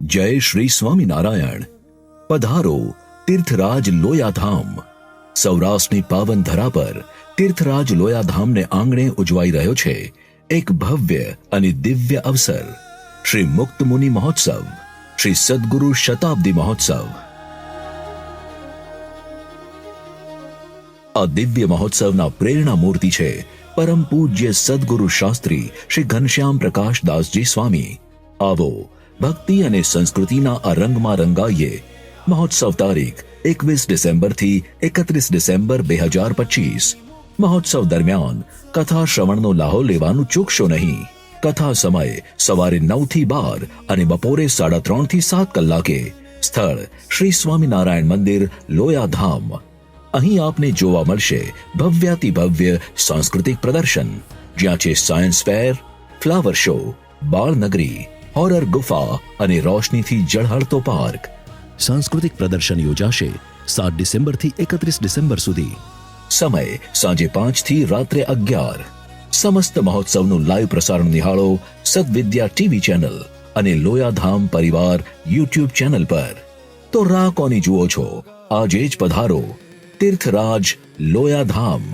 જય શ્રી સ્વામિનારાયણ. પધારો તીર્થરાજ લોયાધામ. સૌરાષ્ટ્રની પાવન ધરા પર તીર્થરાજ લોયાધામને આંગણે ઉજવાઈ રહ્યો છે એક ભવ્ય અને દિવ્ય અવસર, શ્રી મુક્ત મુનિ મહોત્સવ, શ્રી સદગુરુ શતાબ્દી મહોત્સવ. આ દિવ્ય મહોત્સવના પ્રેરણા મૂર્તિ છે પરમ પૂજ્ય સદગુરુ શાસ્ત્રી શ્રી ઘનશ્યામ પ્રકાશ દાસજી સ્વામી. આવો ભક્તિ અને સંસ્કૃતિના આ રંગમાં રંગાઈએ. મહોત્સવ તારીખ 21 ડિસેમ્બરથી 31 ડિસેમ્બર 2025. મહોત્સવ દરમિયાન કથા શ્રવણનો લાહો લેવાનું ચૂકશો નહીં. કથા સમય સવારે 9 થી 12 અને બપોરે 3:30 થી 7 કલાકે. સ્થળ શ્રી સ્વામિનારાયણ મંદિર લોયાધામ. અહીં આપને જોવા મળશે ભવ્યાતિ ભવ્ય સાંસ્કૃતિક પ્રદર્શન, જ્યાં છે સાયન્સ ફેર, ફ્લાવર શો, બાળનગરી, હોરર ગુફા અને રોશનીથી ઝળહળતો પાર્ક. સાંસ્કૃતિક પ્રદર્શન યોજાશે 7 ડિસેમ્બરથી 31 ડિસેમ્બર સુધી. સમય સાંજે 5 થી રાત્રે 11. સમસ્ત મહોત્સવનું લાઈવ પ્રસારણ નિહાળો સદવિદ્યા ટીવી ચેનલ અને લોયાધામ પરિવાર યુટ્યુબ ચેનલ પર. તો રાહ કોની જુઓ છો? આજે જ પધારો તીર્થરાજ લોયાધામ.